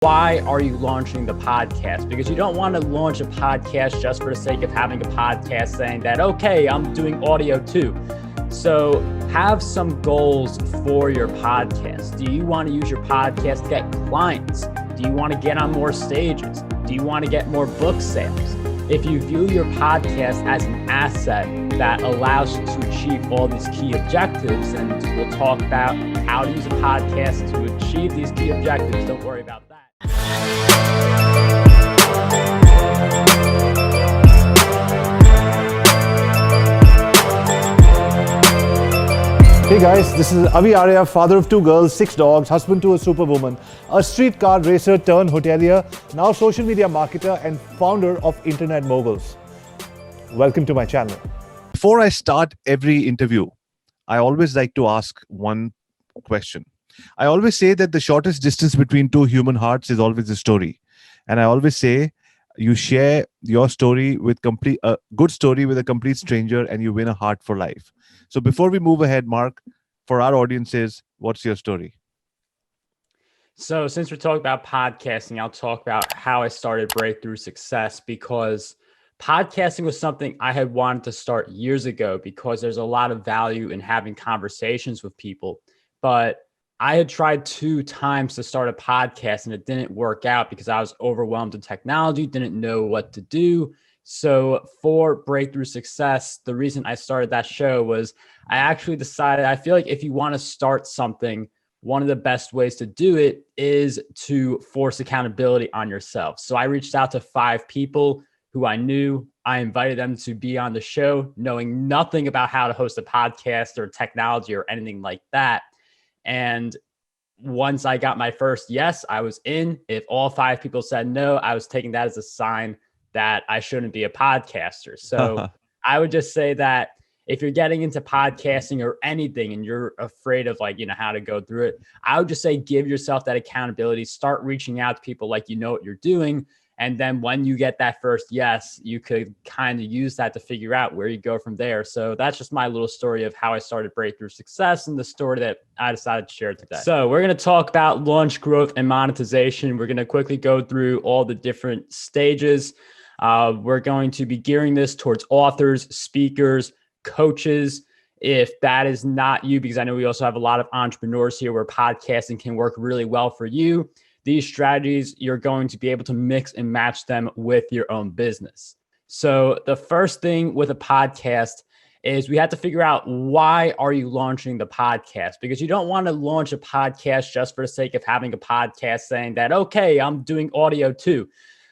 Why are you launching the podcast? Because you don't want to launch a podcast just for the sake of having a podcast saying that, okay, I'm doing audio too. So have some goals for your podcast. Do you want to use your podcast to get clients? Do you want to get on more stages? Do you want to get more book sales? If you view your podcast as an asset that allows you to achieve all these key objectives, and we'll talk about how to use a podcast to achieve these key objectives, don't worry about that. Hey guys, this is AviArya, father of 2 girls, 6 dogs, husband to a superwoman, a street car racer turned hotelier, now social media marketer and founder of Internet Moguls. Welcome to my channel. Before I start every interview, I always like to ask one question. I always say that the shortest distance between 2 human hearts is always a story. And I always say you share your story with a good story with a complete stranger and you win a heart for life. So before we move ahead, Marc, for our audiences, what's your story? So since we're talking about podcasting, I'll talk about how I started Breakthrough Success, because podcasting was something I had wanted to start years ago because there's a lot of value in having conversations with people. But I had tried 2 times to start a podcast and it didn't work out because I was overwhelmed with technology, didn't know what to do. So for Breakthrough Success, the reason I started that show was I actually decided, I feel like if you want to start something, one of the best ways to do it is to force accountability on yourself. So I reached out to 5 people who I knew. I invited them to be on the show, knowing nothing about how to host a podcast or technology or anything like that. And once I got my first yes, I was in. If all 5 people said no, I was taking that as a sign that I shouldn't be a podcaster. So I would just say that if you're getting into podcasting or anything and you're afraid of how to go through it, I would just say give yourself that accountability, start reaching out to people like you know what you're doing. And then when you get that first yes, you could kind of use that to figure out where you go from there. So that's just my little story of how I started Breakthrough Success and the story that I decided to share today. So we're going to talk about launch, growth, and monetization. We're going to quickly go through all the different stages. We're going to be gearing this towards authors, speakers, coaches. If that is not you, because I know we also have a lot of entrepreneurs here where podcasting can work really well for you, these strategies, you're going to be able to mix and match them with your own business. So the first thing with a podcast is we have to figure out, why are you launching the podcast? Because you don't want to launch a podcast just for the sake of having a podcast saying that, okay, I'm doing audio too.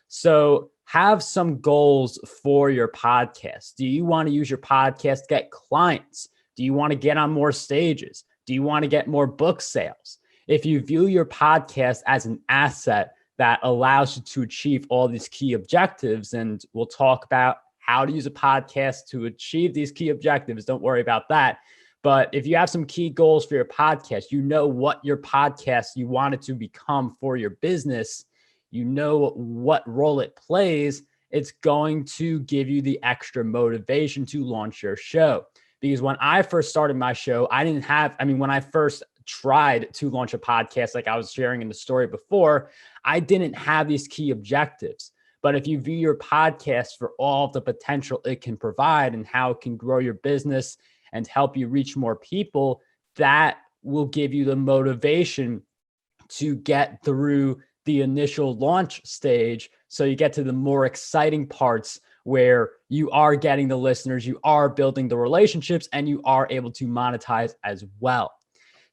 So have some goals for your podcast. Do you want to use your podcast to get clients? Do you want to get on more stages? Do you want to get more book sales? If you view your podcast as an asset that allows you to achieve all these key objectives, and we'll talk about how to use a podcast to achieve these key objectives, don't worry about that. But if you have some key goals for your podcast, you know what your podcast you want it to become for your business, you know what role it plays, it's going to give you the extra motivation to launch your show. Because when I first started my show, when I first tried to launch a podcast, like I was sharing in the story before, I didn't have these key objectives. But if you view your podcast for all of the potential it can provide and how it can grow your business and help you reach more people, that will give you the motivation to get through the initial launch stage. So you get to the more exciting parts where you are getting the listeners, you are building the relationships, and you are able to monetize as well.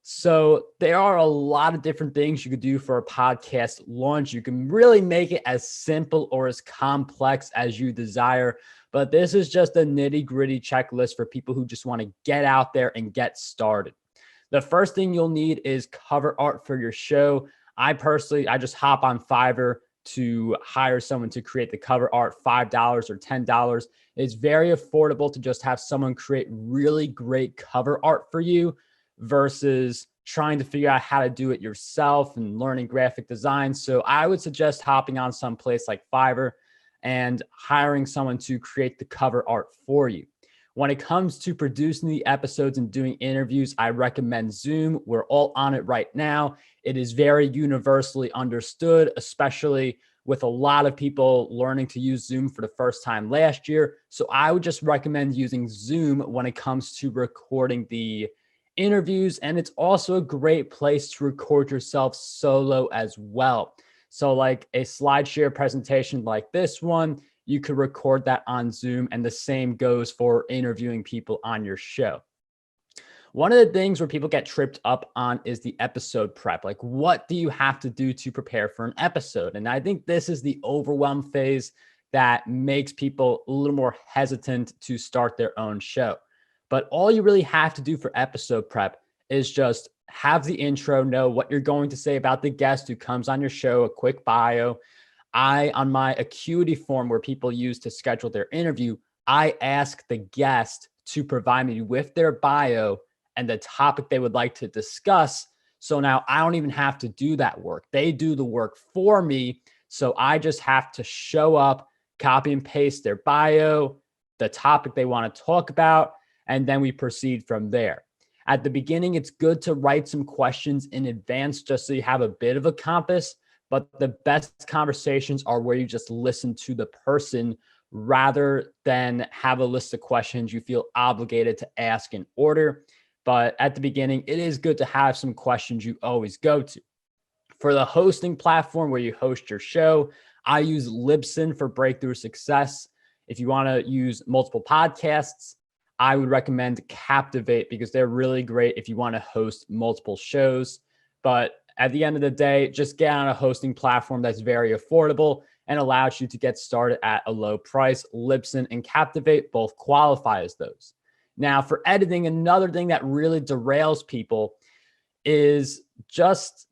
So there are a lot of different things you could do for a podcast launch. You can really make it as simple or as complex as you desire, but this is just a nitty-gritty checklist for people who just want to get out there and get started. The first thing you'll need is cover art for your show. I just hop on Fiverr to hire someone to create the cover art, $5 or $10. It's very affordable to just have someone create really great cover art for you versus trying to figure out how to do it yourself and learning graphic design. So I would suggest hopping on some place like Fiverr and hiring someone to create the cover art for you. When it comes to producing the episodes and doing interviews, I recommend Zoom. We're all on it right now. It is very universally understood, especially with a lot of people learning to use Zoom for the first time last year. So I would just recommend using Zoom when it comes to recording the interviews. And it's also a great place to record yourself solo as well. So like a SlideShare presentation like this one, you could record that on Zoom, and the same goes for interviewing people on your show. One of the things where people get tripped up on is the episode prep. Like, what do you have to do to prepare for an episode? And I think this is the overwhelm phase that makes people a little more hesitant to start their own show. But all you really have to do for episode prep is just have the intro, know what you're going to say about the guest who comes on your show, a quick bio. On my Acuity form where people use to schedule their interview, I ask the guest to provide me with their bio and the topic they would like to discuss. So now I don't even have to do that work. They do the work for me. So I just have to show up, copy and paste their bio, the topic they want to talk about, and then we proceed from there. At the beginning, it's good to write some questions in advance just so you have a bit of a compass. But the best conversations are where you just listen to the person rather than have a list of questions you feel obligated to ask in order. But at the beginning, it is good to have some questions you always go to. For the hosting platform where you host your show, I use Libsyn for breakthrough success. If you want to use multiple podcasts, I would recommend Captivate because they're really great if you want to host multiple shows. But at the end of the day, just get on a hosting platform that's very affordable and allows you to get started at a low price. Libsyn and Captivate both qualify as those. Now, for editing, another thing that really derails people is just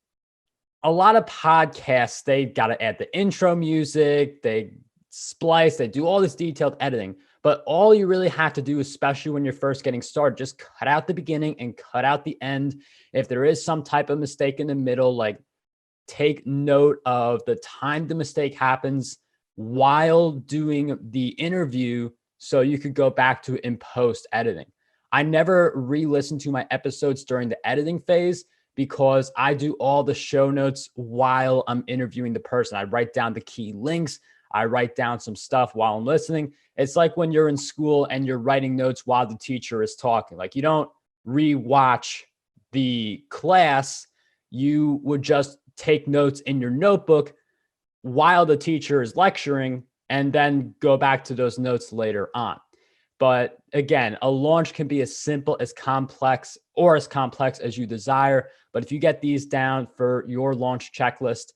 a lot of podcasts. They got to add the intro music, they splice, they do all this detailed editing. But all you really have to do, especially when you're first getting started, just cut out the beginning and cut out the end. If there is some type of mistake in the middle, like take note of the time the mistake happens while doing the interview so you could go back to it in post editing. I never re-listen to my episodes during the editing phase because I do all the show notes while I'm interviewing the person. I write down the key links. I write down some stuff while I'm listening. It's like when you're in school and you're writing notes while the teacher is talking. Like, you don't re-watch the class. You would just take notes in your notebook while the teacher is lecturing and then go back to those notes later on. But again, a launch can be as simple as complex or as complex as you desire. But if you get these down for your launch checklist,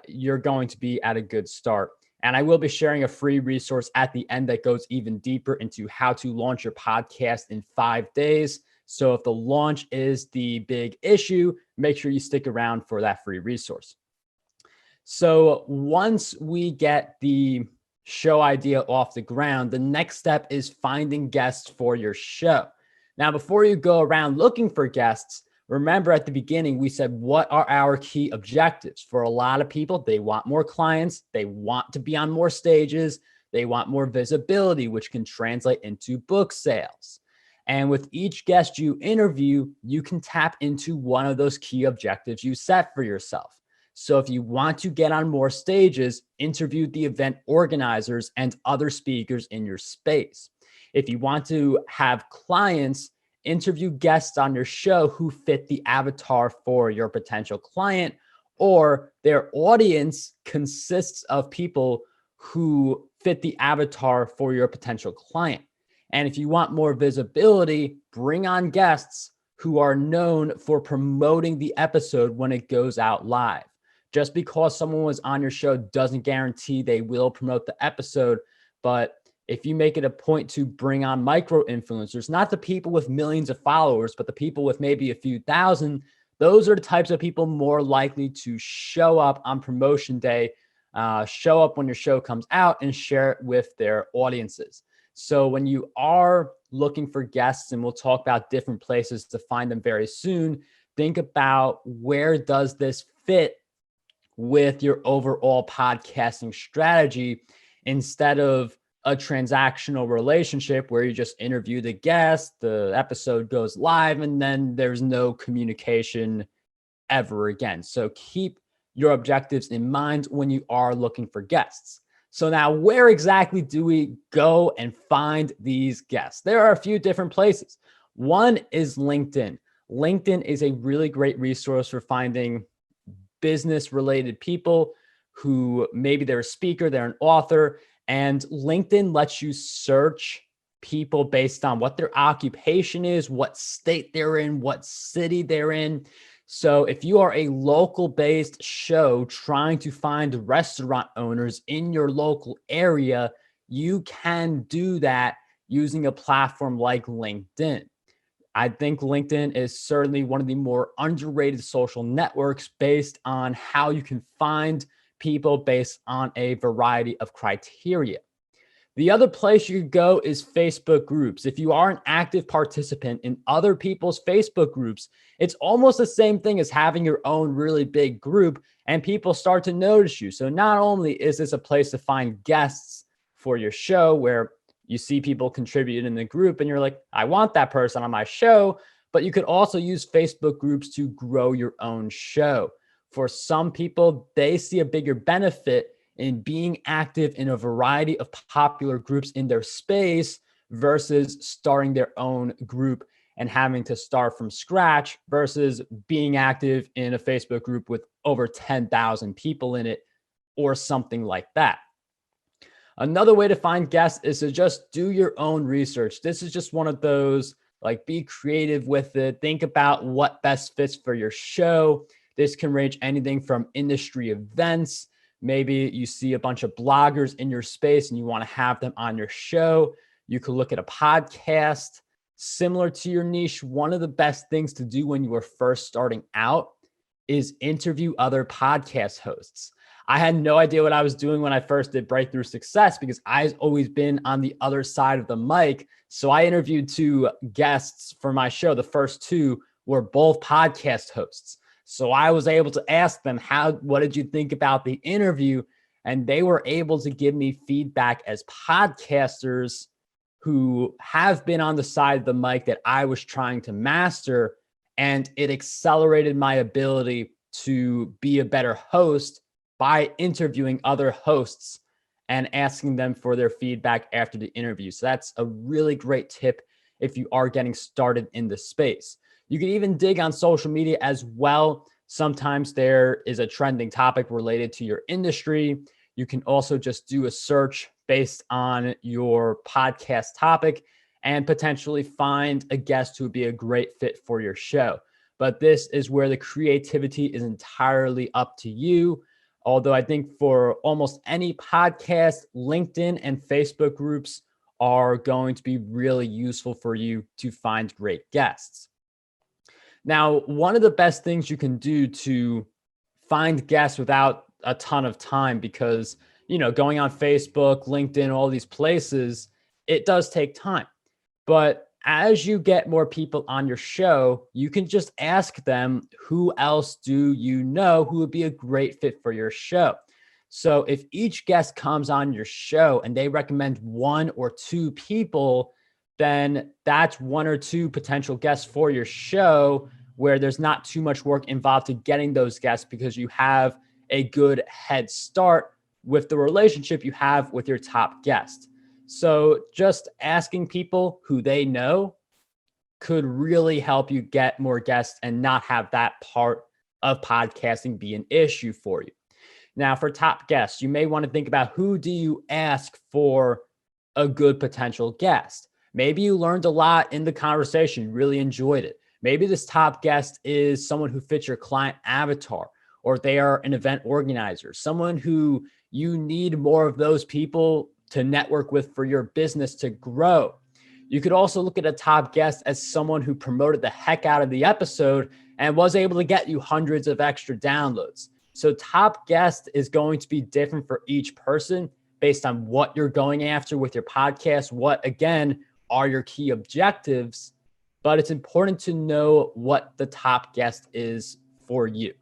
you're going to be at a good start. And I will be sharing a free resource at the end that goes even deeper into how to launch your podcast in 5 days. So if the launch is the big issue, make sure you stick around for that free resource. So once we get the show idea off the ground, the next step is finding guests for your show. Now, before you go around looking for guests, remember at the beginning, we said, what are our key objectives? For a lot of people, they want more clients. They want to be on more stages. They want more visibility, which can translate into book sales. And with each guest you interview, you can tap into one of those key objectives you set for yourself. So if you want to get on more stages, interview the event organizers and other speakers in your space. If you want to have clients, interview guests on your show who fit the avatar for your potential client, or their audience consists of people who fit the avatar for your potential client. And if you want more visibility, bring on guests who are known for promoting the episode when it goes out live. Just because someone was on your show doesn't guarantee they will promote the episode. But if you make it a point to bring on micro influencers, not the people with millions of followers, but the people with maybe a few thousand, those are the types of people more likely to show up on promotion day, show up when your show comes out, and share it with their audiences. So when you are looking for guests, and we'll talk about different places to find them very soon, think about where does this fit with your overall podcasting strategy instead of a transactional relationship where you just interview the guest, the episode goes live, and then there's no communication ever again. So keep your objectives in mind when you are looking for guests. So now, where exactly do we go and find these guests? There are a few different places. One is LinkedIn. LinkedIn is a really great resource for finding business related people who maybe they're a speaker, they're an author, and LinkedIn lets you search people based on what their occupation is, what state they're in, what city they're in. So if you are a local based show trying to find restaurant owners in your local area, you can do that using a platform like LinkedIn. I think LinkedIn is certainly one of the more underrated social networks based on how you can find people based on a variety of criteria. The other place you could go is Facebook groups. If you are an active participant in other people's Facebook groups, it's almost the same thing as having your own really big group, and people start to notice you. So not only is this a place to find guests for your show where you see people contribute in the group and you're like, I want that person on my show, but you could also use Facebook groups to grow your own show. For some people, they see a bigger benefit in being active in a variety of popular groups in their space versus starting their own group and having to start from scratch versus being active in a Facebook group with over 10,000 people in it or something like that. Another way to find guests is to just do your own research. This is just one of those, like, be creative with it. Think about what best fits for your show. This can range anything from industry events. Maybe you see a bunch of bloggers in your space and you want to have them on your show. You could look at a podcast similar to your niche. One of the best things to do when you are first starting out is interview other podcast hosts. I had no idea what I was doing when I first did Breakthrough Success because I've always been on the other side of the mic. So I interviewed two guests for my show. The first two were both podcast hosts. So I was able to ask them, what did you think about the interview? And they were able to give me feedback as podcasters who have been on the side of the mic that I was trying to master. And it accelerated my ability to be a better host by interviewing other hosts and asking them for their feedback after the interview. So that's a really great tip if you are getting started in the space. You can even dig on social media as well. Sometimes there is a trending topic related to your industry. You can also just do a search based on your podcast topic and potentially find a guest who would be a great fit for your show. But this is where the creativity is entirely up to you. Although I think for almost any podcast, LinkedIn and Facebook groups are going to be really useful for you to find great guests. Now, one of the best things you can do to find guests without a ton of time, because, going on Facebook, LinkedIn, all these places, it does take time. But as you get more people on your show, you can just ask them, who else do you know who would be a great fit for your show? So if each guest comes on your show and they recommend one or two people, then that's one or two potential guests for your show where there's not too much work involved to getting those guests because you have a good head start with the relationship you have with your top guest. So just asking people who they know could really help you get more guests and not have that part of podcasting be an issue for you. Now, for top guests, you may want to think about, who do you ask for a good potential guest? Maybe you learned a lot in the conversation, really enjoyed it. Maybe this top guest is someone who fits your client avatar, or they are an event organizer, someone who you need more of those people to network with for your business to grow. You could also look at a top guest as someone who promoted the heck out of the episode and was able to get you hundreds of extra downloads. So top guest is going to be different for each person based on what you're going after with your podcast, what, again, are your key objectives, but it's important to know what the top guest is for you.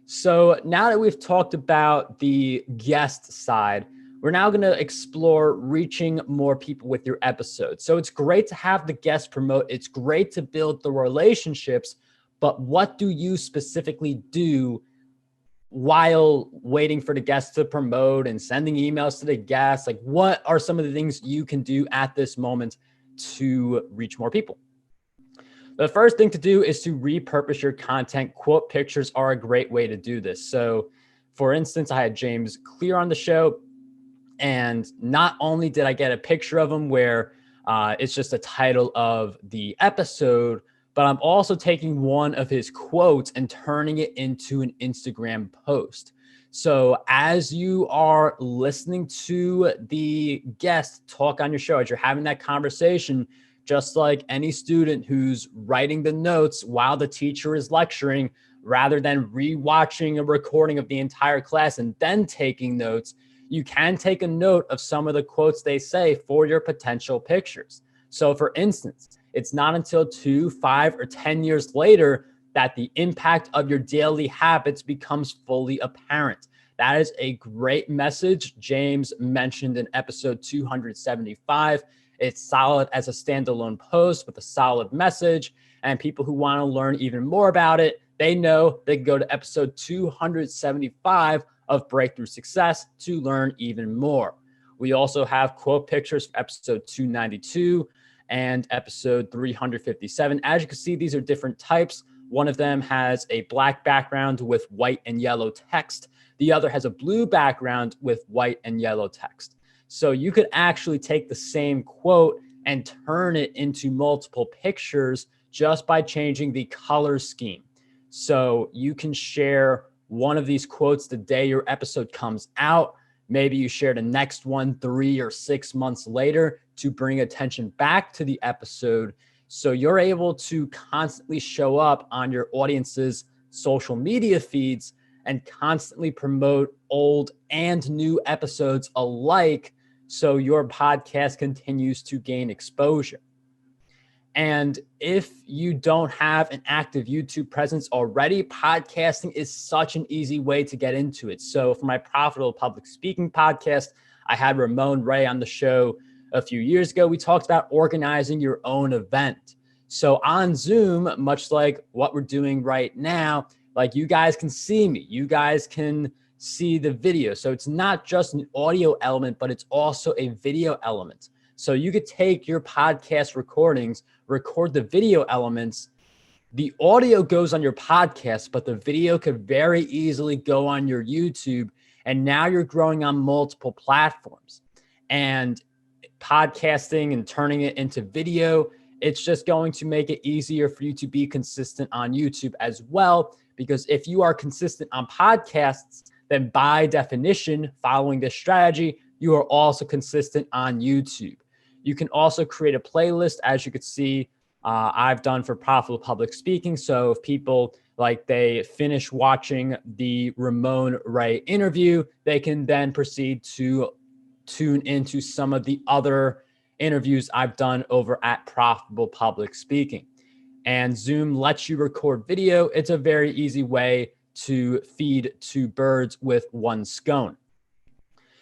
So now that we've talked about the guest side, we're now going to explore reaching more people with your episode. So it's great to have the guests promote. It's great to build the relationships, but what do you specifically do while waiting for the guests to promote and sending emails to the guests? Like, what are some of the things you can do at this moment to reach more people? The first thing to do is to repurpose your content. Quote pictures are a great way to do this. So for instance, I had James Clear on the show, and not only did I get a picture of him where it's just a title of the episode, but I'm also taking one of his quotes and turning it into an Instagram post. So as you are listening to the guest talk on your show, as you're having that conversation, just like any student who's writing the notes while the teacher is lecturing, rather than rewatching a recording of the entire class and then taking notes, you can take a note of some of the quotes they say for your potential pictures. So for instance, it's not until 2, 5, or 10 years later that the impact of your daily habits becomes fully apparent. That is a great message James mentioned in episode 275. It's solid as a standalone post with a solid message, and people who want to learn even more about it, they know they can go to episode 275 of Breakthrough Success to learn even more. We also have quote pictures for episode 292 and episode 357. As you can see, these are different types. One of them has a black background with white and yellow text. The other has a blue background with white and yellow text. So you could actually take the same quote and turn it into multiple pictures just by changing the color scheme. So you can share one of these quotes the day your episode comes out. Maybe you share the next one 3 or 6 months later to bring attention back to the episode. So you're able to constantly show up on your audience's social media feeds and constantly promote old and new episodes alike, so your podcast continues to gain exposure. And if you don't have an active YouTube presence already, podcasting is such an easy way to get into it. So for my Profitable Public Speaking podcast, I had Ramon Ray on the show a few years ago. We talked about organizing your own event. So on Zoom, much like what we're doing right now, like you guys can see me, you guys can see the video. So it's not just an audio element, but it's also a video element. So you could take your podcast recordings, record the video elements. The audio goes on your podcast, but the video could very easily go on your YouTube. And now you're growing on multiple platforms. And podcasting and turning it into video, it's just going to make it easier for you to be consistent on YouTube as well. Because if you are consistent on podcasts, then by definition, following this strategy, you are also consistent on YouTube. You can also create a playlist, as you could see I've done for Profitable Public Speaking. So if people like they finish watching the Ramon Ray interview, they can then proceed to tune into some of the other interviews I've done over at Profitable Public Speaking. And Zoom lets you record video. It's a very easy way to feed 2 birds with 1 scone.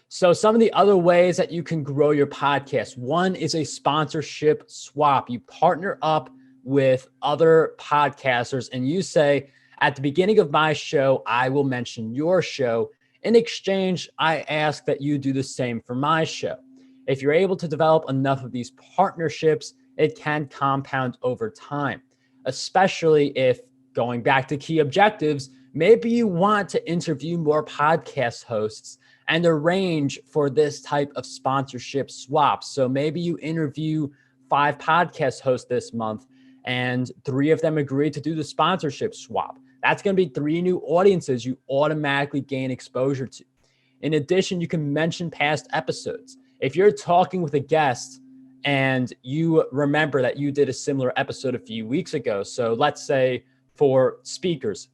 So some of the other ways that you can grow your podcast, one is a sponsorship swap. You partner up with other podcasters and you say, at the beginning of my show, I will mention your show. In exchange, I ask that you do the same for my show. If you're able to develop enough of these partnerships, it can compound over time, especially if, going back to key objectives, maybe you want to interview more podcast hosts and arrange for this type of sponsorship swap. So maybe you interview 5 podcast hosts this month and 3 of them agree to do the sponsorship swap. That's going to be 3 new audiences you automatically gain exposure to. In addition, you can mention past episodes. If you're talking with a guest and you remember that you did a similar episode a few weeks ago, so let's say for speakers,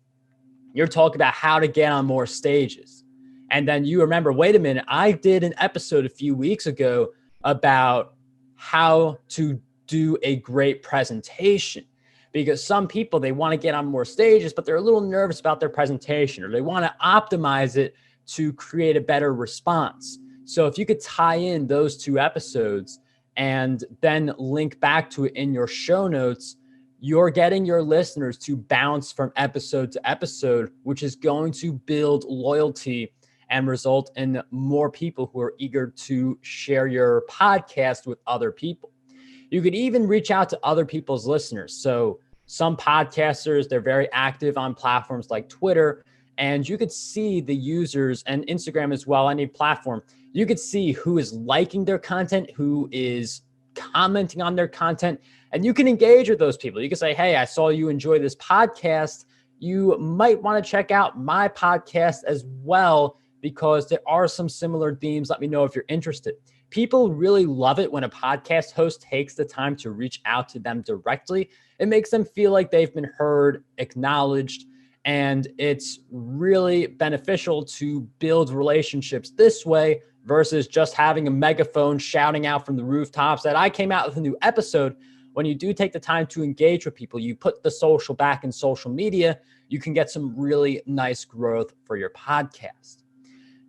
you're talking about how to get on more stages. And then you remember, wait a minute, I did an episode a few weeks ago about how to do a great presentation. Because some people, they want to get on more stages, but they're a little nervous about their presentation, or they want to optimize it to create a better response. So if you could tie in those two episodes and then link back to it in your show notes, you're getting your listeners to bounce from episode to episode, which is going to build loyalty and result in more people who are eager to share your podcast with other people. You could even reach out to other people's listeners. So some podcasters, they're very active on platforms like Twitter, and you could see the users, and Instagram as well, any platform. You could see who is liking their content, who is commenting on their content, and you can engage with those people. You can say, hey, I saw you enjoy this podcast. You might want to check out my podcast as well, because there are some similar themes. Let me know if you're interested. People really love it when a podcast host takes the time to reach out to them directly. It makes them feel like they've been heard, acknowledged, and it's really beneficial to build relationships this way versus just having a megaphone shouting out from the rooftops that I came out with a new episode. When you do take the time to engage with people, you put the social back in social media, you can get some really nice growth for your podcast.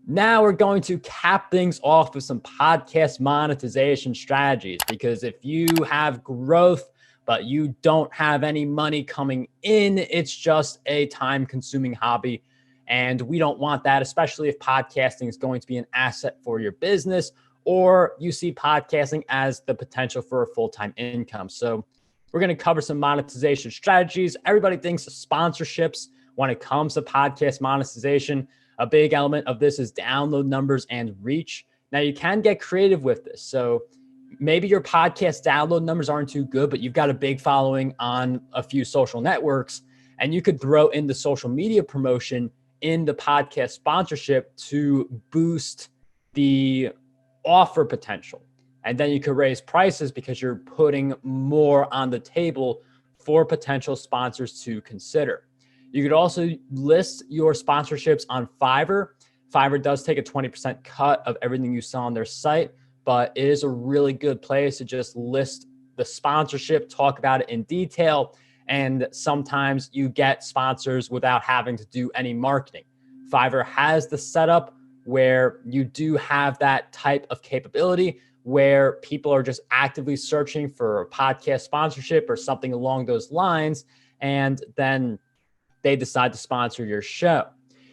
Now we're going to cap things off with some podcast monetization strategies, because if you have growth, but you don't have any money coming in, it's just a time-consuming hobby. And we don't want that, especially if podcasting is going to be an asset for your business, or you see podcasting as the potential for a full-time income. So we're going to cover some monetization strategies. Everybody thinks of sponsorships when it comes to podcast monetization. A big element of this is download numbers and reach. Now, you can get creative with this. So maybe your podcast download numbers aren't too good, but you've got a big following on a few social networks, and you could throw in the social media promotion in the podcast sponsorship to boost the offer potential. And then you could raise prices because you're putting more on the table for potential sponsors to consider. You could also list your sponsorships on Fiverr. Fiverr does take a 20% cut of everything you sell on their site, but it is a really good place to just list the sponsorship, talk about it in detail, and sometimes you get sponsors without having to do any marketing. Fiverr has the setup where you do have that type of capability where people are just actively searching for a podcast sponsorship or something along those lines, and then they decide to sponsor your show.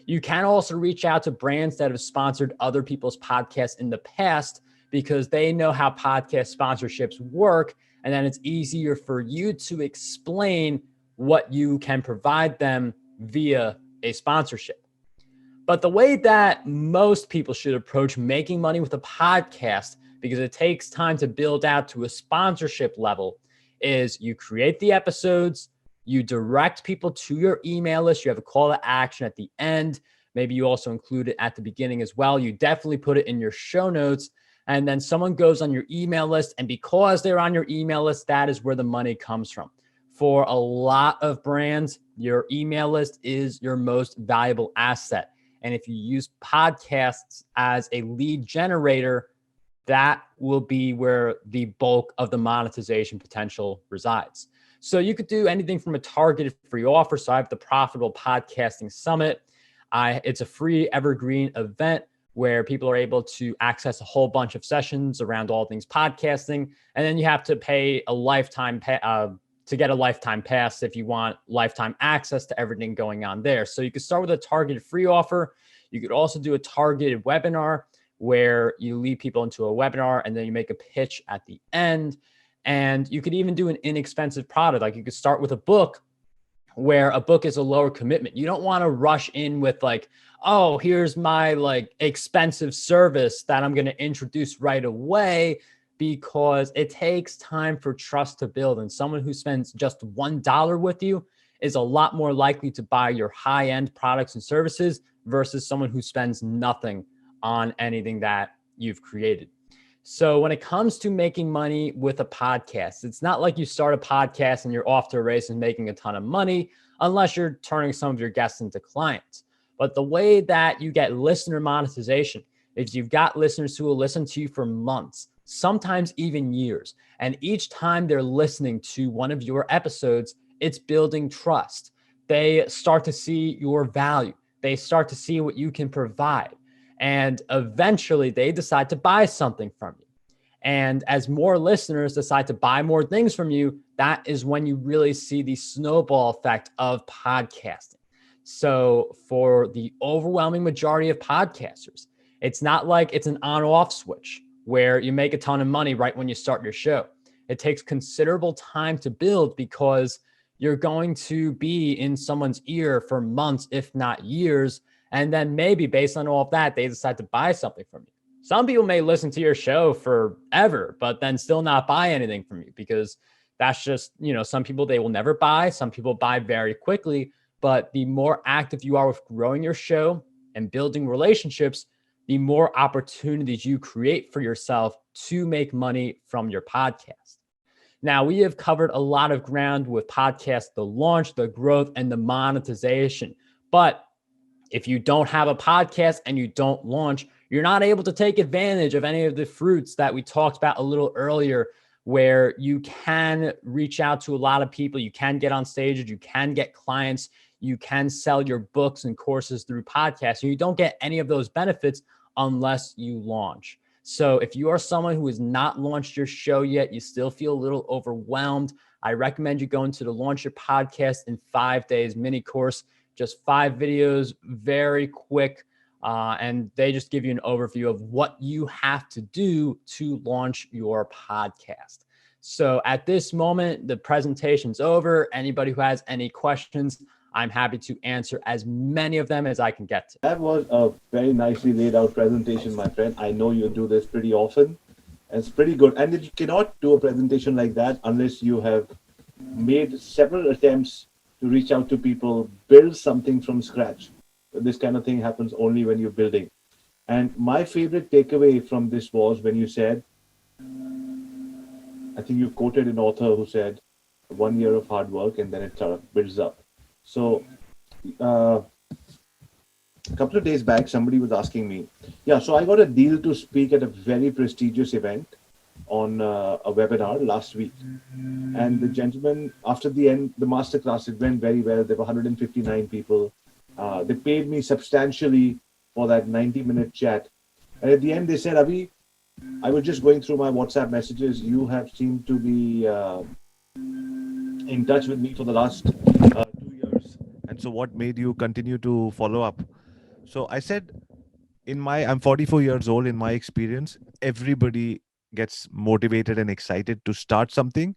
You can also reach out to brands that have sponsored other people's podcasts in the past, because they know how podcast sponsorships work. And then it's easier for you to explain what you can provide them via a sponsorship. But the way that most people should approach making money with a podcast, because it takes time to build out to a sponsorship level, is you create the episodes, you direct people to your email list. You have a call to action at the end. Maybe you also include it at the beginning as well. You definitely put it in your show notes. And then someone goes on your email list. And because they're on your email list, that is where the money comes from. For a lot of brands, your email list is your most valuable asset. And if you use podcasts as a lead generator, that will be where the bulk of the monetization potential resides. So you could do anything from a targeted free offer. So I have the Profitable Podcasting Summit. It's a free evergreen event where people are able to access a whole bunch of sessions around all things podcasting. And then you have to pay a lifetime to get a lifetime pass if you want lifetime access to everything going on there. So you could start with a targeted free offer. You could also do a targeted webinar where you lead people into a webinar and then you make a pitch at the end. And you could even do an inexpensive product. Like you could start with a book, where a book is a lower commitment. You don't want to rush in with like, oh, here's my like expensive service that I'm going to introduce right away, because it takes time for trust to build. And someone who spends just $1 with you is a lot more likely to buy your high-end products and services versus someone who spends nothing on anything that you've created. So when it comes to making money with a podcast, it's not like you start a podcast and you're off to a race and making a ton of money, unless you're turning some of your guests into clients. But the way that you get listener monetization is you've got listeners who will listen to you for months, sometimes even years. And each time they're listening to one of your episodes, it's building trust. They start to see your value. They start to see what you can provide. And eventually they decide to buy something from you. And as more listeners decide to buy more things from you, that is when you really see the snowball effect of podcasting. So for the overwhelming majority of podcasters, it's not like it's an on-off switch where you make a ton of money right when you start your show. It takes considerable time to build because you're going to be in someone's ear for months, if not years. And then maybe based on all of that, they decide to buy something from you. Some people may listen to your show forever, but then still not buy anything from you because that's just, some people they will never buy. Some people buy very quickly. But the more active you are with growing your show and building relationships, the more opportunities you create for yourself to make money from your podcast. Now, we have covered a lot of ground with podcasts, the launch, the growth, and the monetization. But if you don't have a podcast and you don't launch, you're not able to take advantage of any of the fruits that we talked about a little earlier, where you can reach out to a lot of people, you can get on stages, you can get clients, you can sell your books and courses through podcasts. And you don't get any of those benefits unless you launch. So if you are someone who has not launched your show yet, you still feel a little overwhelmed, I recommend you go into the Launch Your Podcast in 5 Days mini course. Just 5 videos, very quick. And they just give you an overview of what you have to do to launch your podcast. So at this moment, the presentation's over. Anybody who has any questions, I'm happy to answer as many of them as I can get to. That was a very nicely laid out presentation, my friend. I know you do this pretty often. It's pretty good. And you cannot do a presentation like that unless you have made several attempts to reach out to people, build something from scratch. This kind of thing happens only when you're building. And my favorite takeaway from this was when you said, I think you quoted an author who said, 1 year of hard work and then it sort of builds up. So a couple of days back, somebody was asking me, so I got a deal to speak at a very prestigious event on a webinar last week. And the gentleman, after the end, the masterclass, it went very well. There were 159 people. They paid me substantially for that 90-minute chat. And at the end, they said, Avi, I was just going through my WhatsApp messages. You have seemed to be in touch with me for the last 2 years. And so what made you continue to follow up? So I said, I'm 44 years old. In my experience, everybody gets motivated and excited to start something.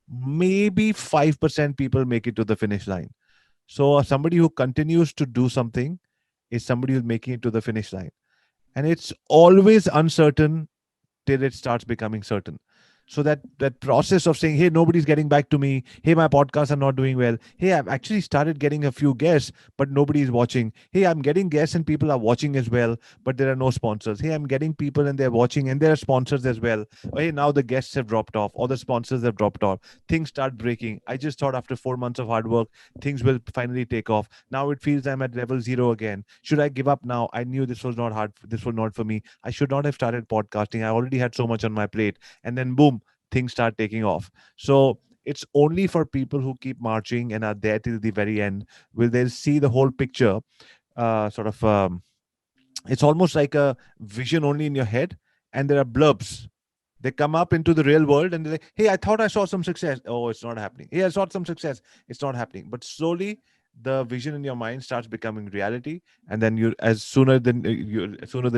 Maybe 5% people make it to the finish line. So somebody who continues to do something is somebody who's making it to the finish line. And it's always uncertain till it starts becoming certain. So that process of saying, hey, nobody's getting back to me. Hey, my podcasts are not doing well. Hey, I've actually started getting a few guests, but nobody's watching. Hey, I'm getting guests and people are watching as well, but there are no sponsors. Hey, I'm getting people and they're watching and there are sponsors as well. Or, hey, now the guests have dropped off or the sponsors have dropped off. Things start breaking. I just thought after 4 months of hard work, things will finally take off. Now it feels I'm at level 0 again. Should I give up now? I knew this was not hard. This was not for me. I should not have started podcasting. I already had so much on my plate. And then boom, things start taking off. So it's only for people who keep marching and are there till the very end will they see the whole picture. It's almost like a vision only in your head, and there are blurbs. They come up into the real world and they're like, hey, I thought I saw some success. Oh, it's not happening. Hey, I saw some success. It's not happening. But slowly the vision in your mind starts becoming reality. And then sooner than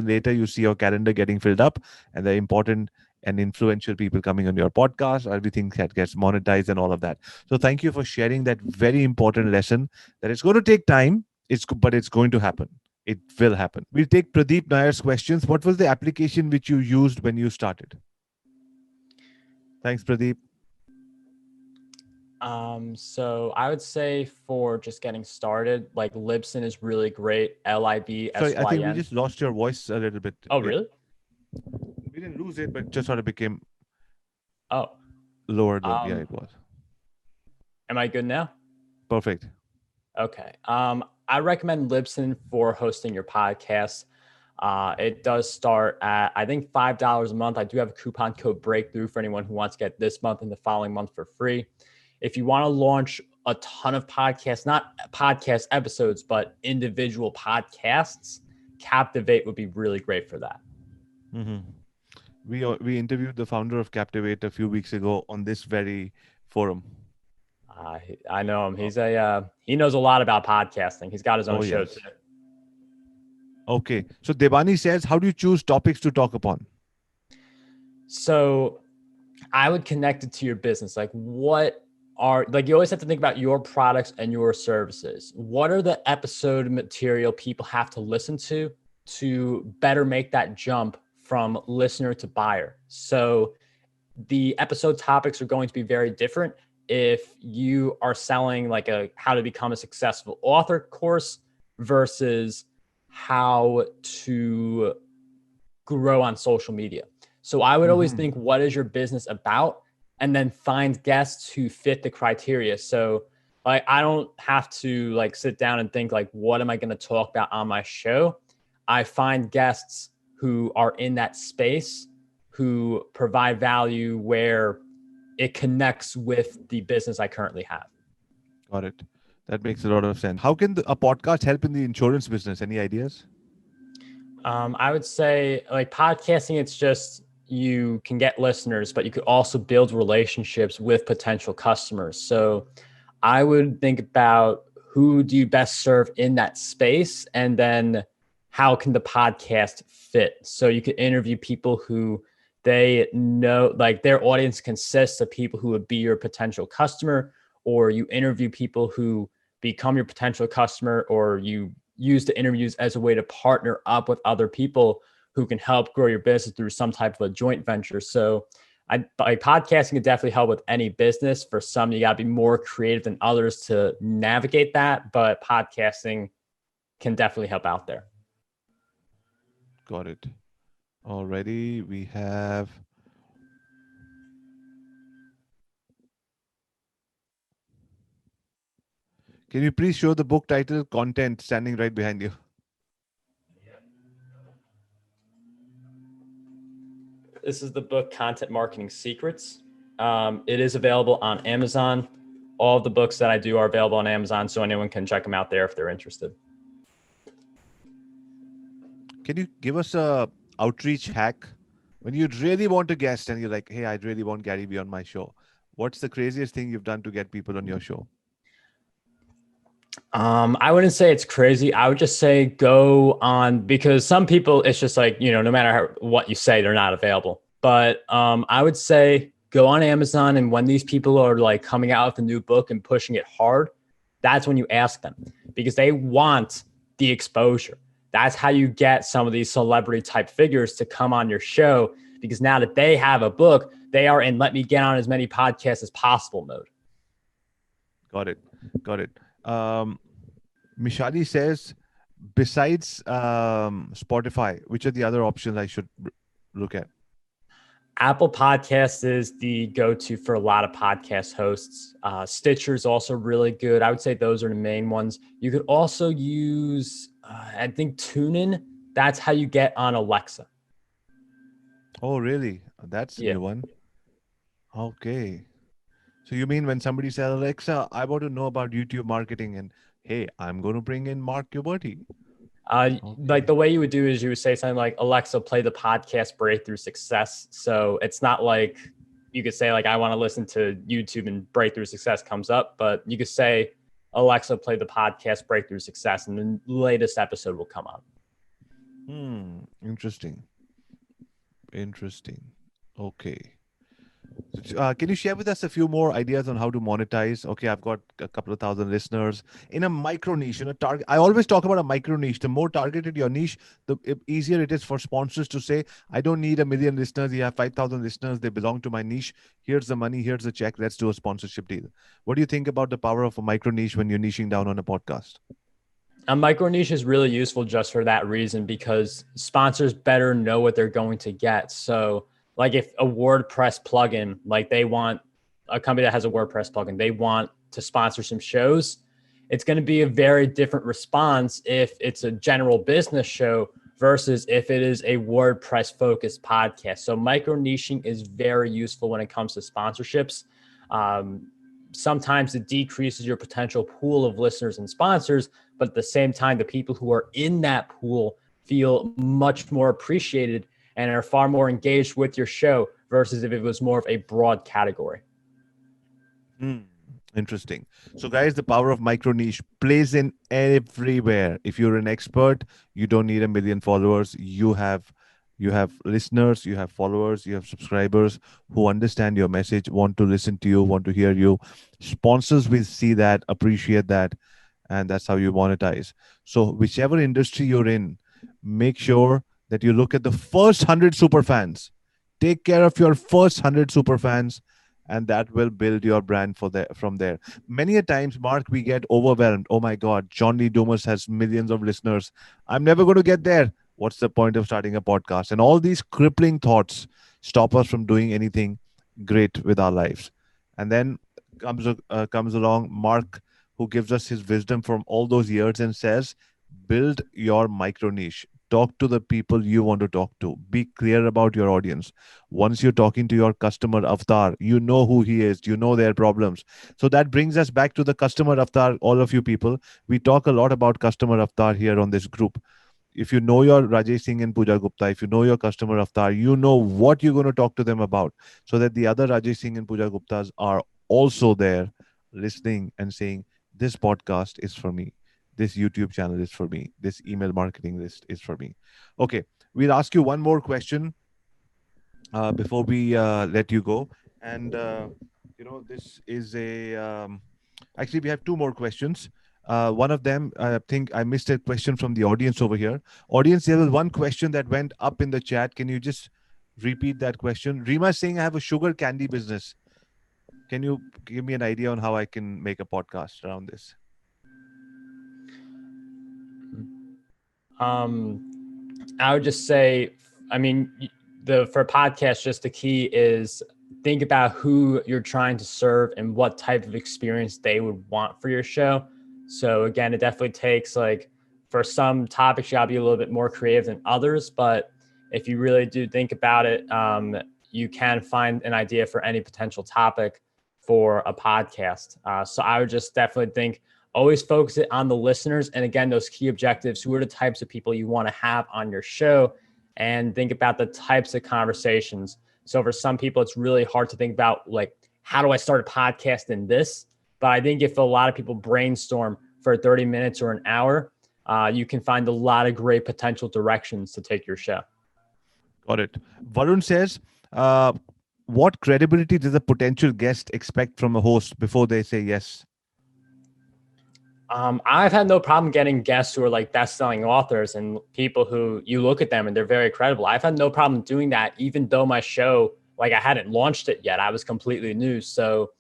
later, you see your calendar getting filled up and the important and influential people coming on your podcast, everything that gets monetized and all of that. So thank you for sharing that very important lesson that it's going to take time, but it's going to happen. It will happen. We'll take Pradeep Nair's questions. What was the application which you used when you started? Thanks, Pradeep. So I would say for just getting started, like Libsyn is really great. Libsyn. Sorry, I think we just lost your voice a little bit. Oh, really? We didn't lose it, but just sort of became lower than it was. Am I good now? Perfect. Okay. I recommend Libsyn for hosting your podcast. It does start at, I think, $5 a month. I do have a coupon code breakthrough for anyone who wants to get this month and the following month for free. If you want to launch a ton of podcasts, not podcast episodes, but individual podcasts, Captivate would be really great for that. Mm-hmm. We interviewed the founder of Captivate a few weeks ago on this very forum. I know him. He knows a lot about podcasting. He's got his own show Yes. too. Okay. So Devani says, how do you choose topics to talk upon? So I would connect it to your business. Like you always have to think about your products and your services. What are the episode material people have to listen to better make that jump from listener to buyer? So the episode topics are going to be very different if you are selling like a how to become a successful author course versus how to grow on social media. So I would always think, what is your business about? And then find guests who fit the criteria. So like, I don't have to like sit down and think like, what am I going to talk about on my show? I find guests who are in that space, who provide value where it connects with the business I currently have. Got it. That makes a lot of sense. How can a podcast help in the insurance business? Any ideas? I would say like podcasting, it's just you can get listeners, but you could also build relationships with potential customers. So I would think about who do you best serve in that space, and then how can the podcast fit? So you could interview people who they know, like their audience consists of people who would be your potential customer, or you interview people who become your potential customer, or you use the interviews as a way to partner up with other people who can help grow your business through some type of a joint venture. So podcasting can definitely help with any business. For some, you got to be more creative than others to navigate that, but podcasting can definitely help out there. Got it. Already we have. Can you please show the book title content standing right behind you? This is the book Content Marketing Secrets. It is available on Amazon. All of the books that I do are available on Amazon, so anyone can check them out there if they're interested. Can you give us a outreach hack when you really want a guest and you're like, hey, I really want Gary Vee on my show? What's the craziest thing you've done to get people on your show? I wouldn't say it's crazy. I would just say go on, because some people, it's just like, no matter what you say, they're not available. But I would say go on Amazon, and when these people are like coming out with a new book and pushing it hard, that's when you ask them, because they want the exposure. That's how you get some of these celebrity type figures to come on your show, because now that they have a book, they are in let me get on as many podcasts as possible mode. Got it. Mishali says, besides Spotify, which are the other options I should look at? Apple Podcast is the go-to for a lot of podcast hosts. Stitcher is also really good. I would say those are the main ones. You could also use, I think, TuneIn. That's how you get on Alexa. Oh, really? That's a new one. Okay. So you mean when somebody says, Alexa, I want to know about YouTube marketing, and hey, I'm going to bring in Marc Guberti. Like the way you would do is you would say something like, Alexa, play the podcast Breakthrough Success. So it's not like you could say like, I want to listen to YouTube and Breakthrough Success comes up, but you could say, Alexa, play the podcast Breakthrough Success, and the latest episode will come on. Interesting. Okay. Can you share with us a few more ideas on how to monetize? Okay, I've got a couple of thousand listeners in a micro niche, in a target. I always talk about a micro niche. The more targeted your niche, the easier it is for sponsors to say, I don't need 1 million listeners. You have 5,000 listeners. They belong to my niche. Here's the money. Here's the check. Let's do a sponsorship deal. What do you think about the power of a micro niche when you're niching down on a podcast? A micro niche is really useful just for that reason, because sponsors better know what they're going to get. So like if a WordPress plugin, like they want a company that has a WordPress plugin, they want to sponsor some shows, it's going to be a very different response if it's a general business show versus if it is a WordPress focused podcast. So micro niching is very useful when it comes to sponsorships. Sometimes it decreases your potential pool of listeners and sponsors, but at the same time, the people who are in that pool feel much more appreciated and are far more engaged with your show versus if it was more of a broad category. Interesting. So, guys, the power of micro niche plays in everywhere. If you're an expert, you don't need a million followers. You have listeners, you have followers, you have subscribers who understand your message, want to listen to you, want to hear you. Sponsors will see that, appreciate that, and that's how you monetize. So, whichever industry you're in, make sure that you look at the first 100 super fans. Take care of your first 100 super fans, and that will build your brand from there. Many a times, Mark, we get overwhelmed. Oh my God, John Lee Dumas has millions of listeners. I'm never going to get there. What's the point of starting a podcast? And all these crippling thoughts stop us from doing anything great with our lives. And then comes along Mark, who gives us his wisdom from all those years and says, build your micro niche. Talk to the people you want to talk to. Be clear about your audience. Once you're talking to your customer avatar, you know who he is, you know their problems. So that brings us back to the customer avatar, all of you people. We talk a lot about customer avatar here on this group. If you know your Rajesh Singh and Pooja Gupta, if you know your customer avatar, you know what you're going to talk to them about, so that the other Rajesh Singh and Pooja Guptas are also there listening and saying, this podcast is for me. This YouTube channel is for me. This email marketing list is for me. Okay, we'll ask you one more question before we let you go. And, this is actually, we have two more questions. One of them, I think I missed a question from the audience over here. Audience, there was one question that went up in the chat. Can you just repeat that question? Rima is saying, I have a sugar candy business. Can you give me an idea on how I can make a podcast around this? I would just say, I mean, for podcasts, just the key is think about who you're trying to serve and what type of experience they would want for your show. So again, it definitely takes, like, for some topics, you gotta be a little bit more creative than others. But if you really do think about it, you can find an idea for any potential topic for a podcast. So I would just definitely think, always focus it on the listeners. And again, those key objectives, who are the types of people you want to have on your show, and think about the types of conversations. So for some people, it's really hard to think about, like, how do I start a podcast in this? But I think if a lot of people brainstorm for 30 minutes or an hour, you can find a lot of great potential directions to take your show. Got it. Varun says, what credibility does a potential guest expect from a host before they say yes? I've had no problem getting guests who are like best-selling authors and people who you look at them and they're very credible. I've had no problem doing that, even though my show, like, I hadn't launched it yet. I was completely new. So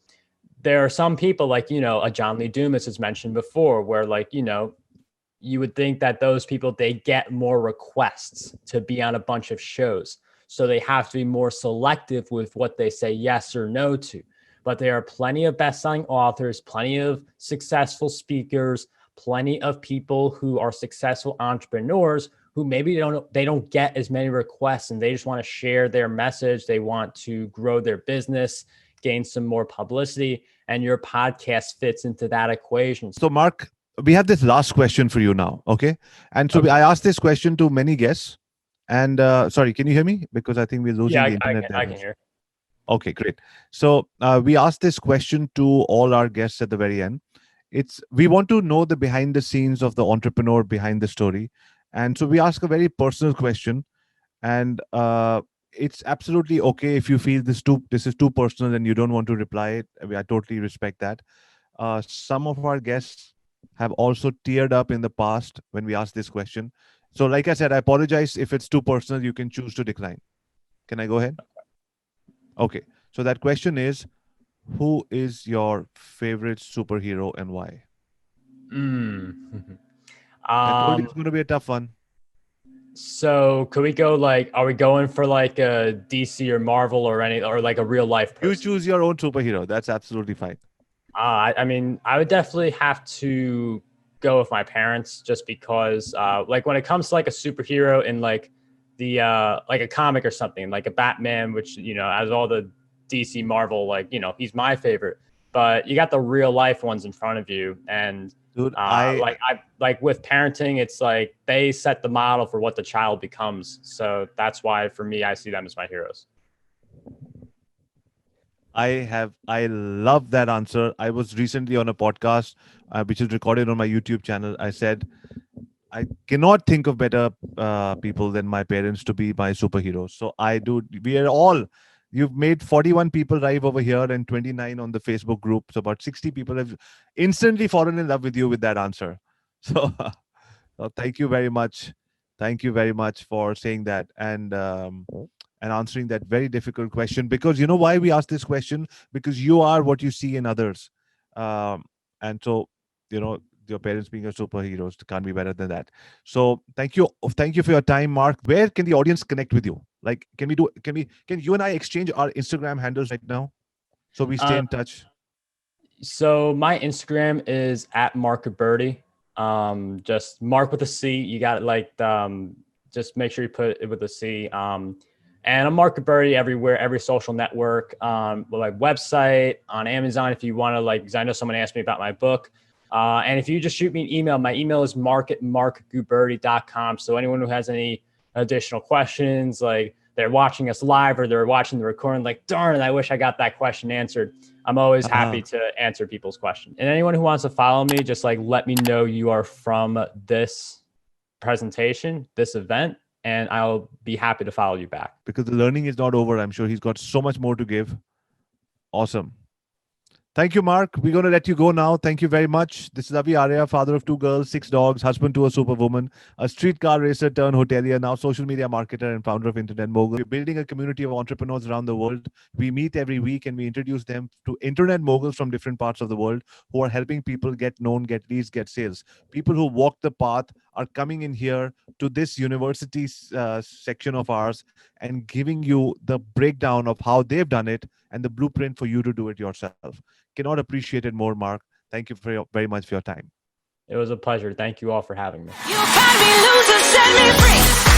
there are some people, like, a John Lee Dumas has mentioned before, where, like, you would think that those people, they get more requests to be on a bunch of shows. So they have to be more selective with what they say yes or no to. But there are plenty of best-selling authors, plenty of successful speakers, plenty of people who are successful entrepreneurs who maybe they don't get as many requests, and they just want to share their message. They want to grow their business, gain some more publicity, and your podcast fits into that equation. So, Mark, we have this last question for you now, okay? And so Okay. I asked this question to many guests. And sorry, can you hear me? Because I think we're losing the internet. I can hear. Okay, great. So we asked this question to all our guests at the very end. We want to know the behind the scenes of the entrepreneur behind the story. And so we ask a very personal question. And it's absolutely okay if you feel this is too personal and you don't want to reply it. I totally respect that. Some of our guests have also teared up in the past when we asked this question. So like I said, I apologize if it's too personal. You can choose to decline. Can I go ahead? Okay. So that question is, who is your favorite superhero and why? I told you it's going to be a tough one. So could we go, like, are we going for like a DC or Marvel or like a real life person? You choose your own superhero. That's absolutely fine. I mean, I would definitely have to go with my parents, just because, like, when it comes to like a superhero in like like a comic or something, like a Batman, which, as all the DC Marvel, like, he's my favorite. but you got the real life ones in front of you. And Dude, like with parenting, it's like they set the model for what the child becomes. So that's why for me, I see them as my heroes. I love that answer. I was recently on a podcast, which is recorded on my YouTube channel. I said, I cannot think of better people than my parents to be my superheroes. So I do. We are all. You've made 41 people live over here and 29 on the Facebook group. So about 60 people have instantly fallen in love with you with that answer. So, so thank you very much. Thank you very much for saying that and answering that very difficult question. Because you know why we ask this question? Because you are what you see in others, and so you know your parents being your superheroes can't be better than that. So thank you for your time, Mark. Where can the audience connect with you? Like, can you and I exchange our Instagram handles right now so we stay in touch? So my Instagram is at Marc Guberti. Just Mark with a C. You got it. Like, just make sure you put it with a C. And I'm Marc Guberti everywhere, every social network, like website, on Amazon if you want to, like, because I know someone asked me about my book. And if you just shoot me an email, my email is mark@markguberti.com. So anyone who has any additional questions, like they're watching us live or they're watching the recording, like, darn, I wish I got that question answered. I'm always happy to answer people's questions. And anyone who wants to follow me, just like let me know you are from this presentation, this event, and I'll be happy to follow you back. Because the learning is not over. I'm sure he's got so much more to give. Awesome. Thank you, Mark. We're going to let you go now. Thank you very much. This is AviArya, father of 2 girls, 6 dogs, husband to a superwoman, a streetcar racer turned hotelier, now social media marketer and founder of Internet Mogul. We're building a community of entrepreneurs around the world. We meet every week and we introduce them to Internet moguls from different parts of the world who are helping people get known, get leads, get sales. People who walk the path are coming in here to this university section of ours and giving you the breakdown of how they've done it and the blueprint for you to do it yourself. Cannot appreciate it more, Mark. Thank you very much for your time. It was a pleasure. Thank you all for having me. You find me loser, set me free.